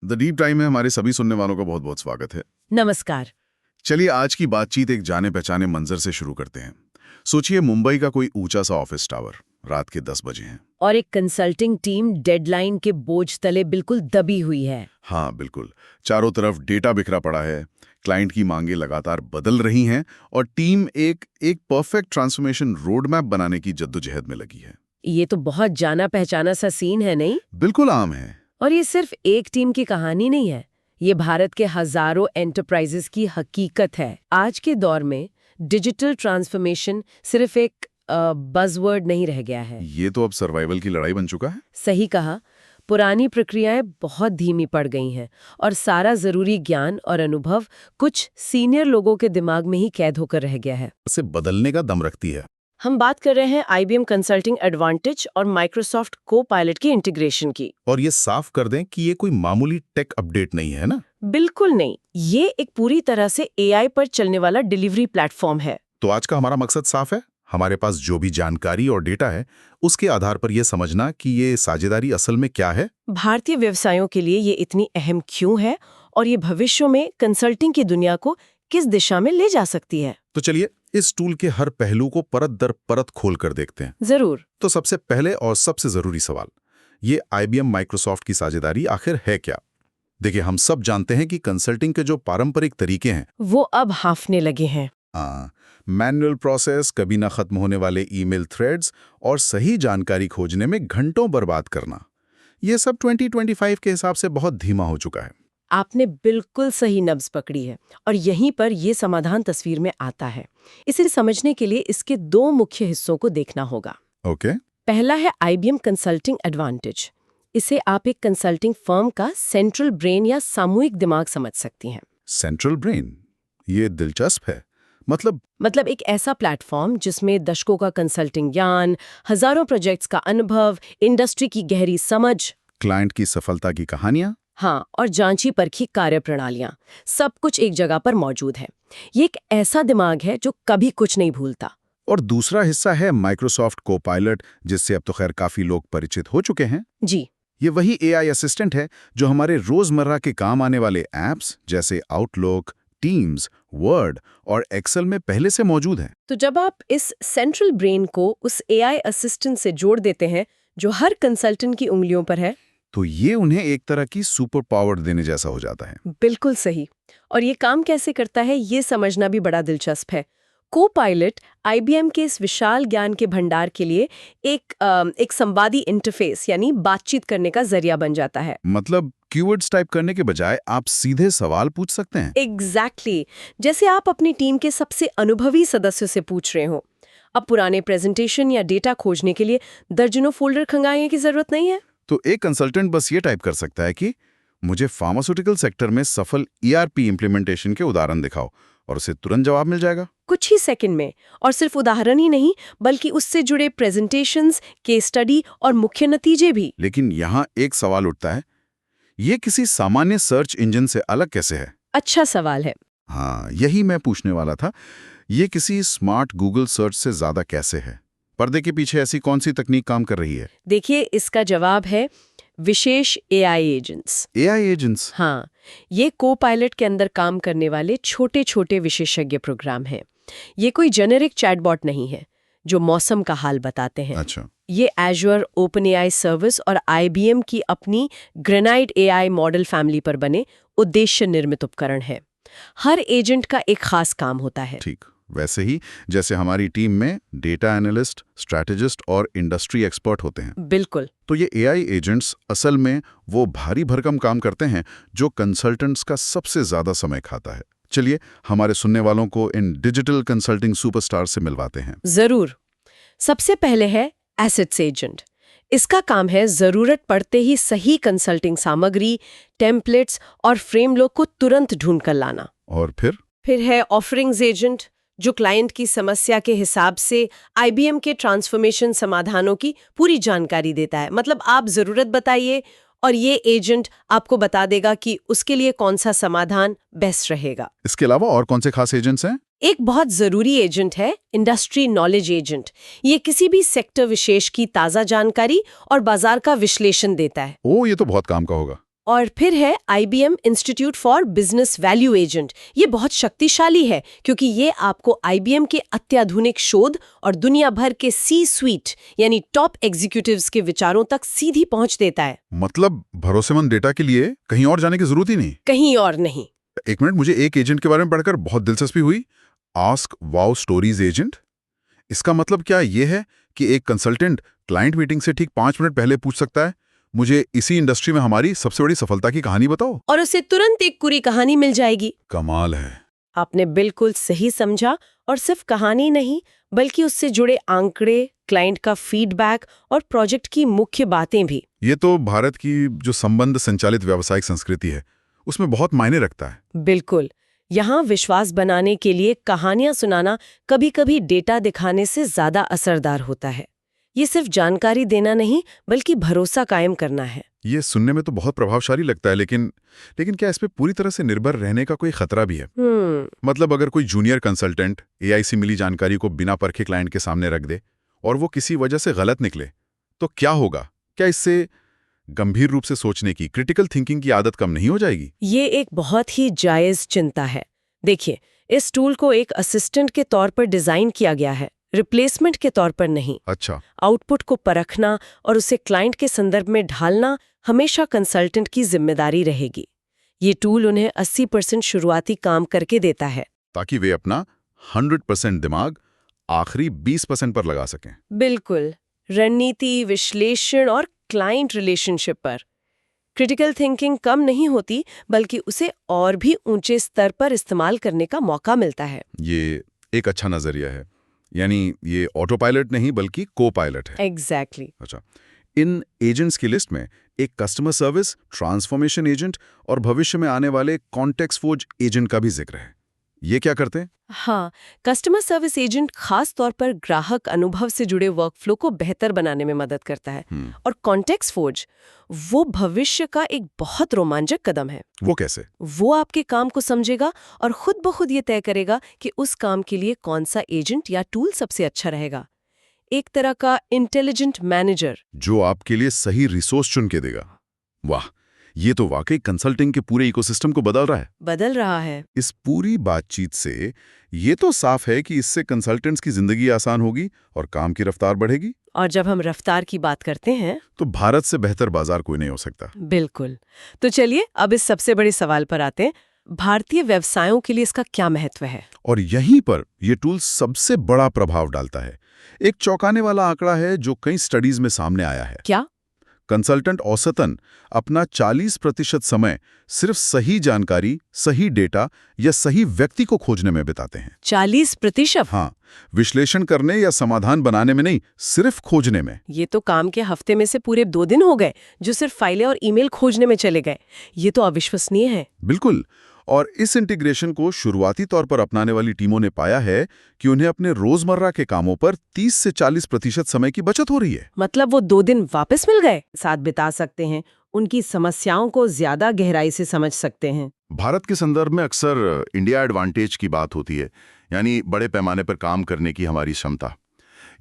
The deep time में हमारे सभी सुनने वालों का बहुत बहुत स्वागत है। नमस्कार। चलिए आज की बातचीत एक जाने पहचाने मंजर से शुरू करते हैं। सोचिए मुंबई का कोई ऊंचा सा ऑफिस टावर, रात के 10 बजे हैं और एक कंसल्टिंग टीम डेडलाइन के बोझ तले बिल्कुल दबी हुई है। हाँ बिल्कुल, चारों तरफ डेटा बिखरा पड़ा है, क्लाइंट की मांगें लगातार बदल रही हैं और टीम एक परफेक्ट ट्रांसफॉर्मेशन रोड मैप बनाने की जद्दोजहद में लगी है। ये तो बहुत जाना पहचाना सा सीन है, नहीं? बिल्कुल आम है। और ये सिर्फ एक टीम की कहानी नहीं है, ये भारत के हजारों एंटरप्राइजेस की हकीकत है। आज के दौर में डिजिटल ट्रांसफॉर्मेशन सिर्फ एक बज़वर्ड नहीं रह गया है। ये तो अब सर्वाइवल की लड़ाई बन चुका है। सही कहा। पुरानी प्रक्रियाएं बहुत धीमी पड़ गई हैं और सारा जरूरी ज्ञान और अनुभव कुछ सीनियर लोगों के दिमाग में ही कैद होकर रह गया है। इसे बदलने का दम रखती है। हम बात कर रहे हैं IBM कंसल्टिंग एडवांटेज और माइक्रोसॉफ्ट को-पायलट की इंटीग्रेशन की। और ये साफ कर दें कि ये कोई मामूली टेक अपडेट नहीं है ना। बिल्कुल नहीं, ये एक पूरी तरह से AI पर चलने वाला डिलीवरी प्लेटफॉर्म है। तो आज का हमारा मकसद साफ है। हमारे पास जो भी जानकारी और डेटा है उसके आधार पर यह समझना कि ये साझेदारी असल में क्या है, भारतीय व्यवसायों के लिए ये इतनी अहम क्यों है और ये भविष्य में कंसल्टिंग की दुनिया को किस दिशा में ले जा सकती है। तो चलिए इस टूल के हर पहलू को परत दर परत खोल कर देखते हैं। जरूर। तो सबसे पहले और सबसे जरूरी सवाल, ये IBM माइक्रोसॉफ्ट की साझेदारी आखिर है क्या? देखिए, हम सब जानते हैं कि कंसल्टिंग के जो पारंपरिक तरीके हैं वो अब हांफने लगे हैं। मैनुअल प्रोसेस, कभी ना खत्म होने वाले ईमेल थ्रेड्स और सही जानकारी खोजने में घंटों बर्बाद करना, ये सब 2025 के हिसाब से बहुत धीमा हो चुका है। आपने बिल्कुल सही नब्ज पकड़ी है और यहीं पर ये समाधान तस्वीर में आता है। इसे समझने के लिए इसके दो मुख्य हिस्सों को देखना होगा। ओके। पहला है IBM कंसल्टिंग एडवांटेज। इसे आप एक कंसल्टिंग फर्म का सेंट्रल ब्रेन या सामूहिक दिमाग समझ सकती हैं। सेंट्रल ब्रेन, ये दिलचस्प है। मतलब एक ऐसा प्लेटफॉर्म जिसमें दशकों का कंसल्टिंग ज्ञान, हजारों प्रोजेक्ट्स का अनुभव, इंडस्ट्री की गहरी समझ, क्लाइंट की सफलता की कहानियां, हाँ, और जांची परखी कार्यप्रणालियां, सब कुछ एक जगह पर मौजूद है। ये एक ऐसा दिमाग है जो कभी कुछ नहीं भूलता। और दूसरा हिस्सा है माइक्रोसॉफ्ट को-पायलट, जिससे अब तो खैर काफी लोग परिचित हो चुके हैं। जी। ये वही AI असिस्टेंट है जो हमारे रोजमर्रा के काम आने वाले एप्स जैसे आउटलुक, टीम्स, वर्ड और एक्सेल में पहले से मौजूद है। तो जब आप इस सेंट्रल ब्रेन को उस AI असिस्टेंट से जोड़ देते हैं जो हर कंसल्टेंट की उंगलियों पर है, तो ये उन्हें एक तरह की सुपर पावर देने जैसा हो जाता है। बिल्कुल सही। और ये काम कैसे करता है ये समझना भी बड़ा दिलचस्प है। को-पायलट IBM के इस विशाल ज्ञान के भंडार के लिए एक संवादी इंटरफेस यानी बातचीत करने का जरिया बन जाता है। मतलब कीवर्ड्स टाइप करने के बजाय आप सीधे सवाल पूछ सकते हैं। एग्जैक्टली। जैसे आप अपनी टीम के सबसे अनुभवी सदस्यों से पूछ रहे हो। अब पुराने प्रेजेंटेशन या डेटा खोजने के लिए दर्जनों फोल्डर खंगालने की जरूरत नहीं है। तो एक कंसल्टेंट बस ये टाइप कर सकता है कि मुझे फार्मास्यूटिकल सेक्टर में सफल ERP इम्प्लीमेंटेशन के उदाहरण दिखाओ, और उसे तुरंत जवाब मिल जाएगा कुछ ही सेकंड में। और सिर्फ उदाहरण ही नहीं, बल्कि उससे जुड़े प्रेजेंटेशंस, केस स्टडी और मुख्य नतीजे भी। लेकिन यहाँ एक सवाल उठता है, ये किसी सामान्य सर्च इंजन से अलग कैसे है? अच्छा सवाल है। हाँ, यही मैं पूछने वाला था। ये किसी स्मार्ट गूगल सर्च से ज्यादा कैसे है? पर्दे के पीछे ऐसी कौन सी तकनीक काम कर रही है? देखिए, इसका जवाब है विशेष AI एजेंट्स। AI agents? हाँ, ये को-पायलट के अंदर काम करने वाले छोटे छोटे विशेषज्ञ प्रोग्राम हैं। ये कोई जेनेरिक चैटबॉट नहीं है जो मौसम का हाल बताते हैं। अच्छा। ये Azure OpenAI सर्विस और IBM की अपनी ग्रेनाइट AI मॉडल फैमिली पर बने उद्देश्य निर्मित उपकरण है। हर एजेंट का एक खास काम होता है। ठीक वैसे ही जैसे हमारी टीम में डेटा एनालिस्ट, स्ट्रैटेजिस्ट और इंडस्ट्री एक्सपर्ट होते हैं। बिल्कुल। तो ये AI एजेंट्स असल में वो भारी भरकम काम करते हैं जो कंसल्टेंट्स का सबसे ज्यादा समय खाता है। चलिए हमारे सुनने वालों को इन डिजिटल कंसल्टिंग सुपरस्टार से मिलवाते हैं। जरूर। सबसे पहले है एसेट्स एजेंट। इसका काम है जरूरत पड़ते ही सही कंसल्टिंग सामग्री, टेम्पलेट्स और फ्रेमवर्क को तुरंत ढूंढ कर लाना। और फिर है ऑफरिंग्स एजेंट, जो क्लाइंट की समस्या के हिसाब से IBM के ट्रांसफॉर्मेशन समाधानों की पूरी जानकारी देता है। मतलब आप जरूरत बताइए और ये एजेंट आपको बता देगा कि उसके लिए कौन सा समाधान बेस्ट रहेगा। इसके अलावा और कौन से खास एजेंट्स हैं? एक बहुत जरूरी एजेंट है इंडस्ट्री नॉलेज एजेंट। ये किसी भी सेक्टर विशेष की ताजा जानकारी और बाजार का विश्लेषण देता है। ये तो बहुत काम का होगा। और फिर है IBM institute for business value agent. ये बहुत शक्तिशाली है क्योंकि ये आपको IBM के अत्याधुनिक शोध और दुनिया भर के C-suite यानी टॉप एग्जीक्यूटिव्स के विचारों तक सीधी पहुंच देता है। मतलब भरोसेमंद डेटा के लिए कहीं और जाने की जरूरत ही नहीं। कहीं और नहीं। एक मिनट, मुझे एक एजेंट के बारे में पढ़कर बहुत दिलचस्पी हुई, आस्क वाओ स्टोरीज एजेंट। इसका मतलब क्या ये है कि एक कंसल्टेंट क्लाइंट मीटिंग से ठीक 5 मिनट पहले पूछ सकता है, मुझे इसी इंडस्ट्री में हमारी सबसे बड़ी सफलता की कहानी बताओ, और उसे तुरंत एक पूरी कहानी मिल जाएगी। कमाल है। आपने बिल्कुल सही समझा। और सिर्फ कहानी नहीं, बल्कि उससे जुड़े आंकड़े, क्लाइंट का फीडबैक और प्रोजेक्ट की मुख्य बातें भी। ये तो भारत की जो संबंध संचालित व्यावसायिक संस्कृति है उसमें बहुत मायने रखता है। बिल्कुल। यहाँ विश्वास बनाने के लिए कहानियां सुनाना कभी-कभी डेटा दिखाने से ज्यादा असरदार होता है। ये सिर्फ जानकारी देना नहीं, बल्कि भरोसा कायम करना है। ये सुनने में तो बहुत प्रभावशाली लगता है, लेकिन क्या इस पे पूरी तरह से निर्भर रहने का कोई खतरा भी है? मतलब अगर कोई जूनियर कंसल्टेंट AI से मिली जानकारी को बिना परखे क्लाइंट के सामने रख दे और वो किसी वजह से गलत निकले, तो क्या होगा? क्या इससे गंभीर रूप से सोचने की, क्रिटिकल थिंकिंग की आदत कम नहीं हो जाएगी? ये एक बहुत ही जायज चिंता है। देखिए, इस टूल को एक असिस्टेंट के तौर पर डिजाइन किया गया है, रिप्लेसमेंट के तौर पर नहीं। अच्छा। आउटपुट को परखना और उसे क्लाइंट के संदर्भ में ढालना हमेशा कंसल्टेंट की जिम्मेदारी रहेगी। ये टूल उन्हें 80% शुरुआती काम करके देता है, ताकि वे अपना 100% दिमाग आखिरी 20% पर लगा सकें। बिल्कुल, रणनीति, विश्लेषण और क्लाइंट रिलेशनशिप पर। क्रिटिकल थिंकिंग कम नहीं होती, बल्कि उसे और भी ऊंचे स्तर पर इस्तेमाल करने का मौका मिलता है। ये एक अच्छा नजरिया है। यानी ये ऑटो पायलट नहीं बल्कि को पायलट है। एग्जैक्टली। अच्छा, इन एजेंट्स की लिस्ट में एक कस्टमर सर्विस, ट्रांसफॉर्मेशन एजेंट और भविष्य में आने वाले कॉन्टेक्स्ट फोर्ज एजेंट का भी जिक्र है। ये क्या करते हैं? हाँ, कस्टमर सर्विस एजेंट खास तौर पर ग्राहक अनुभव से जुड़े वर्कफ्लो को बेहतर बनाने में मदद करता है। और कॉन्टेक्स्ट फोर्ज वो भविष्य का एक बहुत रोमांचक कदम है। वो कैसे? वो आपके काम को समझेगा और खुद ब खुद ये तय करेगा कि उस काम के लिए कौन सा एजेंट या टूल सबसे अच्छा रहेगा। एक तरह का इंटेलिजेंट मैनेजर जो आपके लिए सही रिसोर्स चुन के देगा। वाह, ये तो वाकई कंसल्टिंग के पूरे इकोसिस्टम को बदल रहा है। इस पूरी बातचीत से ये तो साफ है कि इससे कंसल्टेंट्स की जिंदगी आसान होगी और काम की रफ्तार बढ़ेगी। और जब हम रफ्तार की बात करते हैं तो भारत से बेहतर बाजार कोई नहीं हो सकता। बिल्कुल। तो चलिए अब इस सबसे बड़े सवाल पर आते हैं, भारतीय व्यवसायों के लिए इसका क्या महत्व है? और यहीं पर यह टूल सबसे बड़ा प्रभाव डालता है। एक चौंकाने वाला आंकड़ा है जो कई स्टडीज में सामने आया है। क्या? कंसल्टेंट औसतन अपना 40% समय सिर्फ सही जानकारी, सही डेटा या सही व्यक्ति को खोजने में बिताते हैं। 40%? हाँ, विश्लेषण करने या समाधान बनाने में नहीं, सिर्फ खोजने में। ये तो काम के हफ्ते में से पूरे 2 दिन हो गए जो सिर्फ फाइलें और ईमेल खोजने में चले गए। ये तो अविश्वसनीय है। बिल्कुल। और इस इंटीग्रेशन को शुरुआती तौर पर अपनाने वाली टीमों ने पाया है कि उन्हें अपने रोजमर्रा के कामों पर 30 से 40% समय की बचत हो रही है। मतलब वो 2 दिन वापस मिल गए, साथ बिता सकते हैं, उनकी समस्याओं को ज्यादा गहराई से समझ सकते हैं। भारत के संदर्भ में अक्सर इंडिया एडवांटेज की बात होती है, यानी बड़े पैमाने पर काम करने की हमारी क्षमता।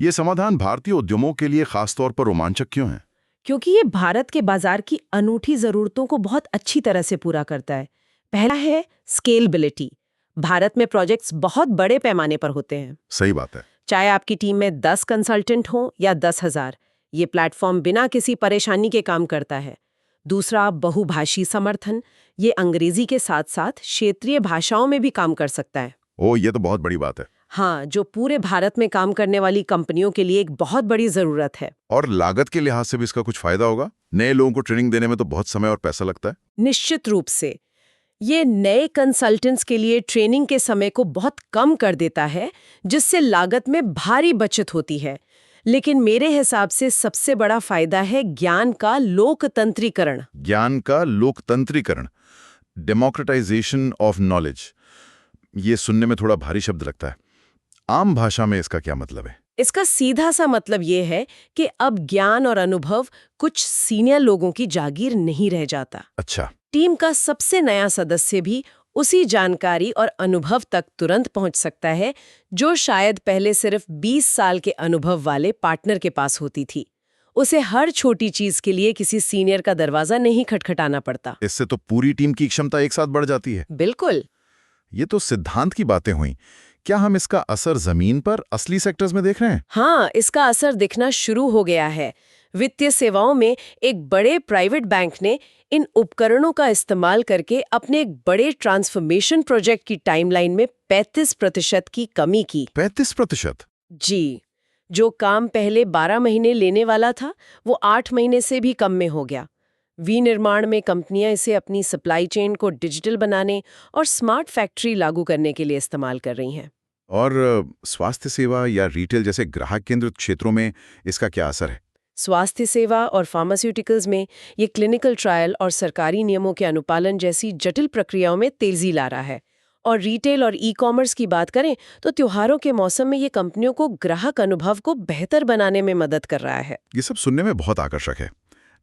ये समाधान भारतीय उद्यमों के लिए खासतौर पर रोमांचक क्यों है? क्योंकि ये भारत के बाजार की अनूठी जरूरतों को बहुत अच्छी तरह से पूरा करता है। पहला है स्केलेबिलिटी। भारत में प्रोजेक्ट्स बहुत बड़े पैमाने पर होते हैं। सही बात है। चाहे आपकी टीम में 10 कंसल्टेंट हो या 10,000, ये प्लेटफॉर्म बिना किसी परेशानी के काम करता है। दूसरा, बहुभाषी समर्थन। ये अंग्रेजी के साथ साथ क्षेत्रीय भाषाओं में भी काम कर सकता है। ये तो बहुत बड़ी बात है। हाँ, जो पूरे भारत में काम करने वाली कंपनियों के लिए एक बहुत बड़ी जरूरत है। और लागत के लिहाज से भी इसका कुछ फायदा होगा? नए लोगों को ट्रेनिंग देने में तो बहुत समय और पैसा लगता है। निश्चित रूप से ये नए कंसल्टेंट्स के लिए ट्रेनिंग के समय को बहुत कम कर देता है, जिससे लागत में भारी बचत होती है। लेकिन मेरे हिसाब से सबसे बड़ा फायदा है ज्ञान का लोकतंत्रीकरण। ज्ञान का लोकतंत्रीकरण, डेमोक्रेटाइजेशन ऑफ नॉलेज। ये सुनने में थोड़ा भारी शब्द लगता है। आम भाषा में इसका क्या मतलब है? इसका सीधा सा मतलब ये है कि अब ज्ञान और अनुभव कुछ सीनियर लोगों की जागीर नहीं रह जाता। अच्छा। टीम का सबसे नया सदस्य भी उसी जानकारी और अनुभव तक तुरंत पहुंच सकता है जो शायद पहले सिर्फ 20 साल के अनुभव वाले पार्टनर के पास होती थी। उसे हर छोटी चीज के लिए किसी सीनियर का दरवाजा नहीं खटखटाना पड़ता। इससे तो पूरी टीम की क्षमता एक साथ बढ़ जाती है। बिल्कुल। ये तो सिद्धांत की बातें हुई। क्या हम इसका असर जमीन पर असली सेक्टर्स में देख रहे हैं? हाँ, इसका असर दिखना शुरू हो गया है। वित्तीय सेवाओं में एक बड़े प्राइवेट बैंक ने इन उपकरणों का इस्तेमाल करके अपने एक बड़े ट्रांसफॉर्मेशन प्रोजेक्ट की टाइमलाइन में 35% की कमी की। 35%? जी, जो काम पहले 12 महीने लेने वाला था, वो 8 महीने से भी कम में हो गया। विनिर्माण में कंपनियां इसे अपनी सप्लाई चेन को डिजिटल बनाने और स्मार्ट फैक्ट्री लागू करने के लिए इस्तेमाल कर रही हैं। और स्वास्थ्य सेवा या रिटेल जैसे ग्राहक केंद्रित क्षेत्रों में इसका क्या असर है? स्वास्थ्य सेवा और फार्मास्यूटिकल्स में ये क्लिनिकल ट्रायल और सरकारी नियमों के अनुपालन जैसी जटिल प्रक्रियाओं में तेजी ला रहा है। और रिटेल और ई कॉमर्स की बात करें तो त्योहारों के मौसम में ये कंपनियों को ग्राहक अनुभव को बेहतर बनाने में मदद कर रहा है। ये सब सुनने में बहुत आकर्षक है,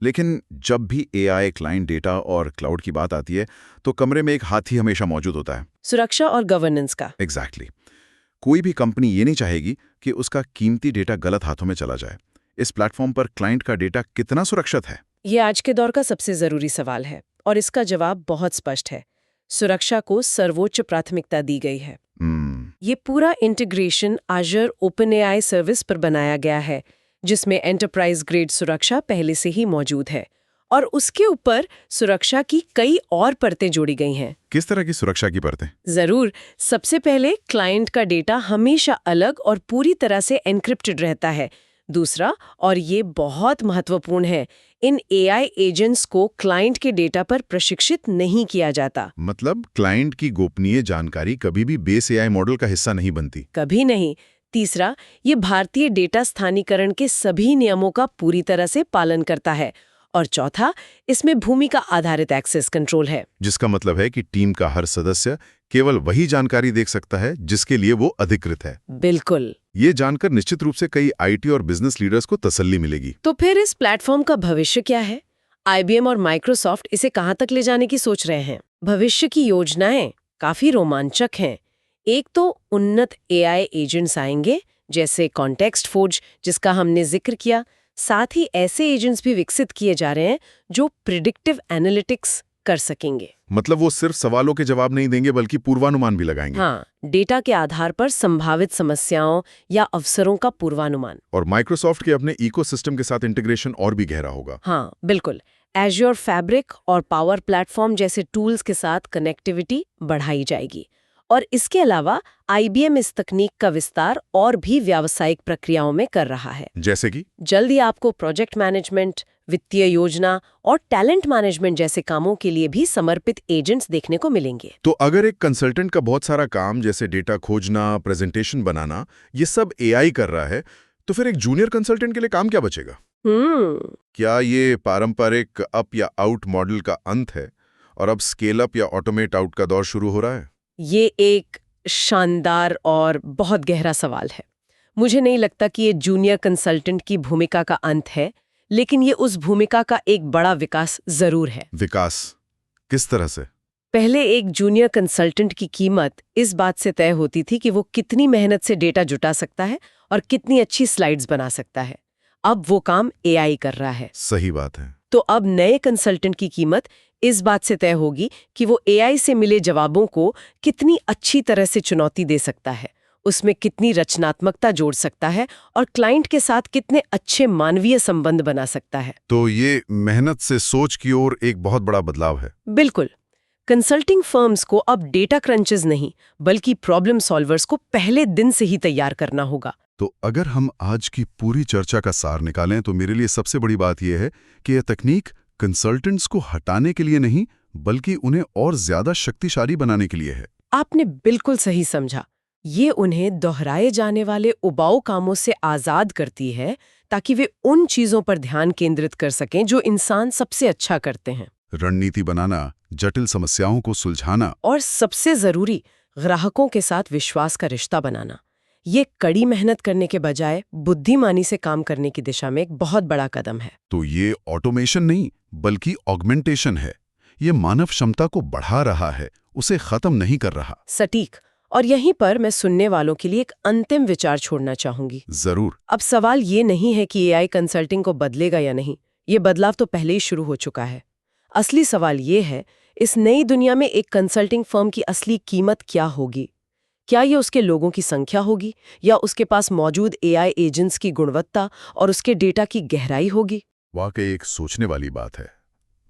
लेकिन जब भी एआई, क्लाइंट डेटा और क्लाउड की बात आती है तो कमरे में एक हाथी हमेशा मौजूद होता है। सुरक्षा और गवर्नेंस का। एग्जैक्टली। कोई भी कंपनी ये नहीं चाहेगी कि उसका कीमती डेटा गलत हाथों में चला जाए। इस प्लेटफॉर्म पर क्लाइंट का डेटा कितना सुरक्षित है? ये आज के दौर का सबसे जरूरी सवाल है और इसका जवाब बहुत स्पष्ट है। सुरक्षा को सर्वोच्च प्राथमिकता दी गई है। ये पूरा इंटीग्रेशन Azure OpenAI सर्विस पर बनाया गया है, जिसमें एंटरप्राइज ग्रेड सुरक्षा पहले से ही मौजूद है और उसके ऊपर सुरक्षा की कई और परतें जोड़ी गई हैं। किस तरह की सुरक्षा की परतें? जरूर। सबसे पहले क्लाइंट का डेटा हमेशा अलग और पूरी तरह से एन्क्रिप्टेड रहता है। दूसरा, और ये बहुत महत्वपूर्ण है, इन एआई एजेंट्स को क्लाइंट के डेटा पर प्रशिक्षित नहीं किया जाता। मतलब क्लाइंट की गोपनीय जानकारी कभी भी बेस एआई मॉडल का हिस्सा नहीं बनती? कभी नहीं। तीसरा, ये भारतीय डेटा स्थानीकरण के सभी नियमों का पूरी तरह से पालन करता है। और चौथा, इसमें भूमिका आधारित एक्सेस कंट्रोल है, जिसका मतलब है कि टीम का हर सदस्य केवल वही जानकारी देख सकता है जिसके लिए वो अधिकृत है। बिल्कुल। ये जानकर निश्चित रूप से कई आईटी और बिजनेस लीडर्स को तसल्ली मिलेगी। तो फिर इस प्लेटफॉर्म का भविष्य क्या है? IBM और माइक्रोसॉफ्ट इसे कहां तक ले जाने की सोच रहे हैं? भविष्य की योजनाएं काफी रोमांचक हैं। एक तो उन्नत एआई एजेंट्स आएंगे, जैसे कॉन्टेक्स्ट फोर्ज जिसका हमने जिक्र किया। साथ ही ऐसे एजेंट्स भी विकसित किए जा रहे हैं जो प्रिडिक्टिव एनालिटिक्स कर सकेंगे। मतलब वो सिर्फ सवालों के जवाब नहीं देंगे बल्कि पूर्वानुमान भी लगाएंगे। हाँ, डेटा के आधार पर संभावित समस्याओं या अवसरों का पूर्वानुमान। और माइक्रोसॉफ्ट के अपने इकोसिस्टम के साथ इंटीग्रेशन और भी गहरा होगा। हाँ, बिल्कुल। Azure फैब्रिक और पावर प्लेटफॉर्म जैसे टूल्स के साथ कनेक्टिविटी बढ़ाई जाएगी। और इसके अलावा IBM इस तकनीक का विस्तार और भी व्यावसायिक प्रक्रियाओं में कर रहा है। जैसे कि जल्द ही आपको प्रोजेक्ट मैनेजमेंट, वित्तीय योजना और टैलेंट मैनेजमेंट जैसे कामों के लिए भी समर्पित एजेंट्स देखने को मिलेंगे। तो अगर एक कंसल्टेंट का बहुत सारा काम जैसे डेटा खोजना, प्रेजेंटेशन बनाना, ये सब एआई कर रहा है, तो फिर एक जूनियर कंसल्टेंट के लिए काम क्या बचेगा? क्या ये पारंपरिक अप या आउट मॉडल का अंत है और अब स्केल अप या ऑटोमेट आउट का दौर शुरू हो रहा है? ये एक शानदार और बहुत गहरा सवाल है। मुझे नहीं लगता कि ये जूनियर कंसल्टेंट की भूमिका का अंत है, लेकिन ये उस भूमिका का एक बड़ा विकास जरूर है। विकास किस तरह से? पहले एक जूनियर कंसल्टेंट की कीमत इस बात से तय होती थी कि वो कितनी मेहनत से डेटा जुटा सकता है और कितनी अच्छी स्लाइड्स बना सकता है। अब वो काम एआई कर रहा है। सही बात है। तो अब नए कंसल्टेंट की कीमत इस बात से तय होगी कि वो एआई से मिले जवाबों को कितनी अच्छी तरह से चुनौती दे सकता है, उसमें कितनी रचनात्मकता जोड़ सकता है और क्लाइंट के साथ कितने अच्छे मानवीय संबंध बना सकता है। तो ये मेहनत से सोच की ओर एक बहुत बड़ा बदलाव है। बिल्कुल। कंसल्टिंग फर्म्स को अब डेटा क्रंचेस नहीं, बल्कि प्रॉब्लम सॉल्वर्स को पहले दिन से ही तैयार करना होगा। तो अगर हम आज की पूरी चर्चा का सार निकालें तो मेरे लिए सबसे बड़ी बात यह है कि यह तकनीक कंसल्टेंट्स को हटाने के लिए नहीं, बल्कि उन्हें और ज्यादा शक्तिशाली बनाने के लिए है। आपने बिल्कुल सही समझा। ये उन्हें दोहराए जाने वाले उबाऊ कामों से आजाद करती है, ताकि वे उन चीजों पर ध्यान केंद्रित कर सकें जो इंसान सबसे अच्छा करते हैं। रणनीति बनाना, जटिल समस्याओं को सुलझाना और सबसे जरूरी, ग्राहकों के साथ विश्वास का रिश्ता बनाना। ये कड़ी मेहनत करने के बजाय बुद्धिमानी से काम करने की दिशा में एक बहुत बड़ा कदम है। तो ये ऑटोमेशन नहीं, बल्कि ऑगमेंटेशन है। ये मानव क्षमता को बढ़ा रहा है, उसे खत्म नहीं कर रहा। सटीक। और यहीं पर मैं सुनने वालों के लिए एक अंतिम विचार छोड़ना चाहूंगी। जरूर। अब सवाल ये नहीं है कि एआई कंसल्टिंग को बदलेगा या नहीं, ये बदलाव तो पहले ही शुरू हो चुका है। असली सवाल ये है, इस नई दुनिया में एक कंसल्टिंग फर्म की असली कीमत क्या होगी? क्या ये उसके लोगों की संख्या होगी या उसके पास मौजूद एआई एजेंट्स की गुणवत्ता और उसके डेटा की गहराई होगी? वाकई एक सोचने वाली बात है।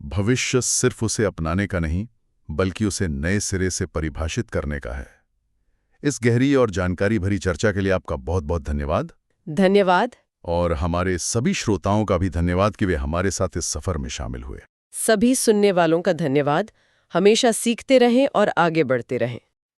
भविष्य सिर्फ उसे अपनाने का नहीं, बल्कि उसे नए सिरे से परिभाषित करने का है। इस गहरी और जानकारी भरी चर्चा के लिए आपका बहुत बहुत धन्यवाद। धन्यवाद। और हमारे सभी श्रोताओं का भी धन्यवाद कि वे हमारे साथ इस सफर में शामिल हुए। सभी सुनने वालों का धन्यवाद। हमेशा सीखते रहें और आगे बढ़ते रहें।